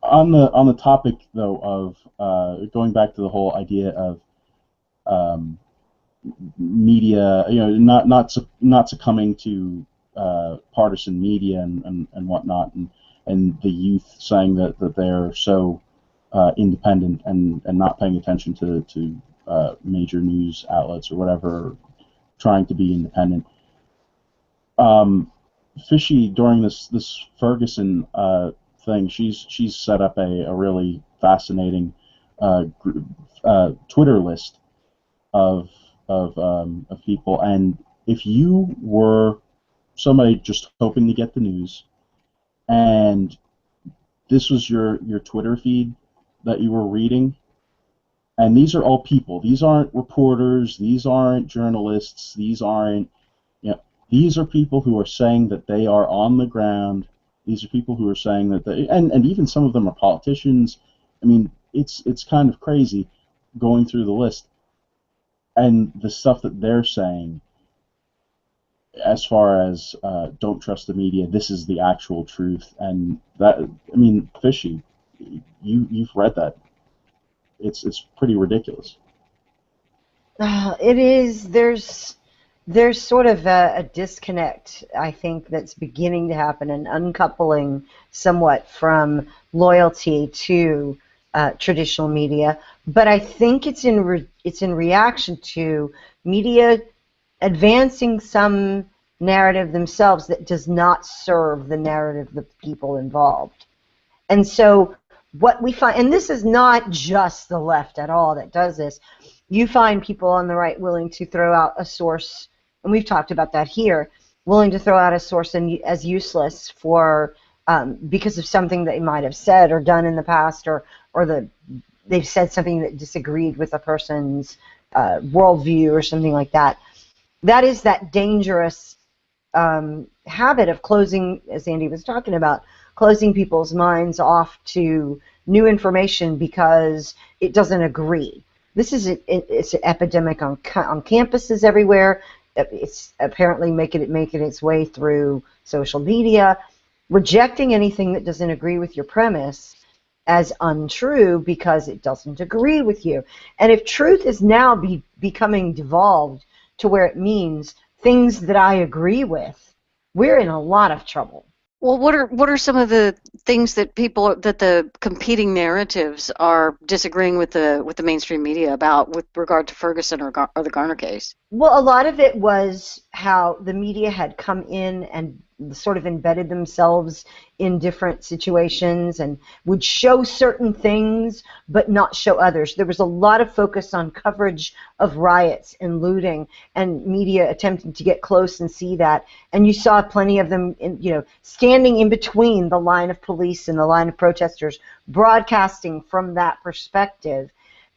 On the topic though of going back to the whole idea of um, media, not succumbing to partisan media and whatnot, and the youth saying that they're so independent and not paying attention to major news outlets or whatever, trying to be independent. Um, Fishy during this Ferguson thing, she's set up a really fascinating Twitter list of of people, and if you were somebody just hoping to get the news, and this was your Twitter feed that you were reading, and these are all people. These aren't reporters. These aren't journalists. These aren't, you know, these are people who are saying that they are on the ground. These are people who are saying that they, and even some of them are politicians. I mean, it's kind of crazy going through the list and the stuff that they're saying as far as don't trust the media. This is the actual truth, and that, I mean, Fishy, you've read that. It's pretty ridiculous. It is. There's sort of a disconnect, I think, that's beginning to happen, and uncoupling somewhat from loyalty to traditional media. But I think it's in reaction to media advancing some narrative themselves that does not serve the narrative of the people involved. And so what we find, and this is not just the left at all that does this, you find people on the right willing to throw out a source, and we've talked about that here, willing to throw out a source as useless for because of something they might have said or done in the past, or they've said something that disagreed with a person's worldview or something like that. That is that dangerous habit of closing, as Andy was talking about, closing people's minds off to new information because it doesn't agree. This is it's an epidemic on campuses everywhere. It's apparently making its way through social media, rejecting anything that doesn't agree with your premise as untrue because it doesn't agree with you. And if truth is now becoming devolved to where it means things that I agree with, we're in a lot of trouble. Well, what are some of the things that the competing narratives are disagreeing with the mainstream media about with regard to Ferguson or the Garner case? Well, a lot of it was how the media had come in and sort of embedded themselves in different situations and would show certain things but not show others. There was a lot of focus on coverage of riots and looting, and media attempting to get close and see that. And you saw plenty of them, standing in between the line of police and the line of protesters, broadcasting from that perspective.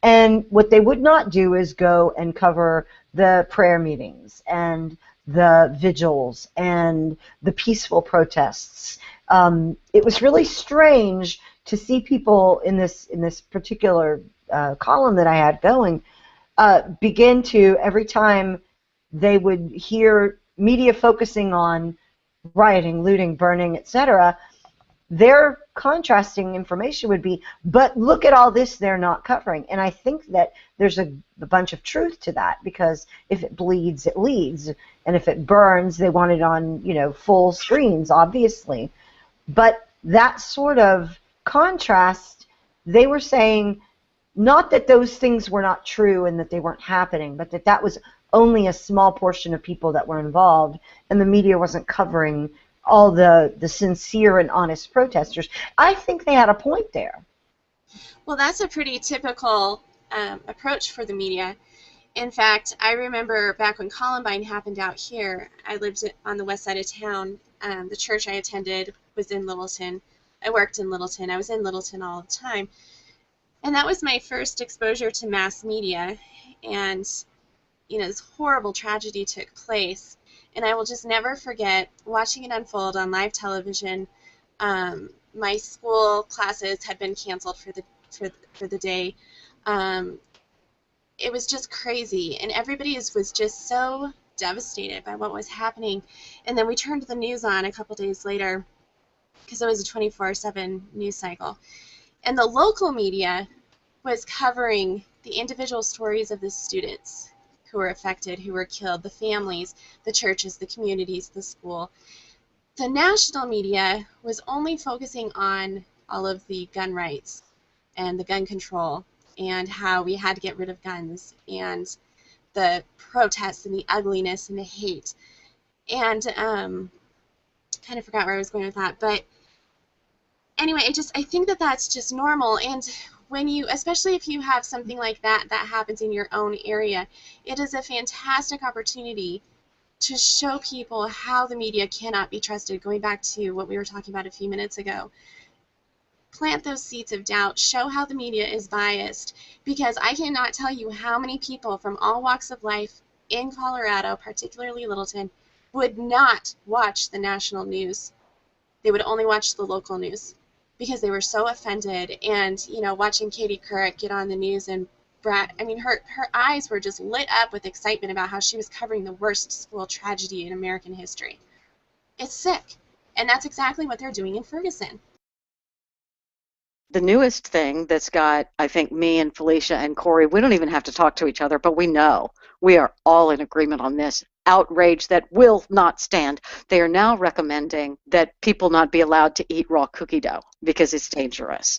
And what they would not do is go and cover the prayer meetings and the vigils and the peaceful protests. It was really strange to see people in this particular column that I had going begin to, every time they would hear media focusing on rioting, looting, burning, etc., their contrasting information would be, but look at all this they're not covering. And I think that there's a bunch of truth to that, because if it bleeds, it leads. And if it burns, they want it on, full screens, obviously. But that sort of contrast, they were saying, not that those things were not true and that they weren't happening, but that was only a small portion of people that were involved, and the media wasn't covering all the sincere and honest protesters. I think they had a point there. Well, that's a pretty typical approach for the media. In fact, I remember back when Columbine happened out here, I lived on the west side of town. The church I attended was in Littleton. I worked in Littleton. I was in Littleton all the time. And that was my first exposure to mass media. And, this horrible tragedy took place. And I will just never forget watching it unfold on live television. My school classes had been canceled for the day. It was just crazy, and everybody was just so devastated by what was happening. And then we turned the news on a couple days later, because it was a 24/7 news cycle. And the local media was covering the individual stories of the students who were affected, who were killed, the families, the churches, the communities, the school. The national media was only focusing on all of the gun rights and the gun control and how we had to get rid of guns and the protests and the ugliness and the hate. And kind of forgot where I was going with that, but anyway, I think that that's just normal. And when you, especially if you have something like that happens in your own area, it is a fantastic opportunity to show people how the media cannot be trusted. Going back to what we were talking about a few minutes ago, plant those seeds of doubt, show how the media is biased, because I cannot tell you how many people from all walks of life in Colorado, particularly Littleton, would not watch the national news. They would only watch the local news because they were so offended. And, you know, watching Katie Couric get on the news and I mean, her eyes were just lit up with excitement about how she was covering the worst school tragedy in American history. It's sick. And that's exactly what they're doing in Ferguson. The newest thing that's got, I think, me and Felicia and Corey, we don't even have to talk to each other, but we know we are all in agreement on this outrage that will not stand. They are now recommending that people not be allowed to eat raw cookie dough because it's dangerous.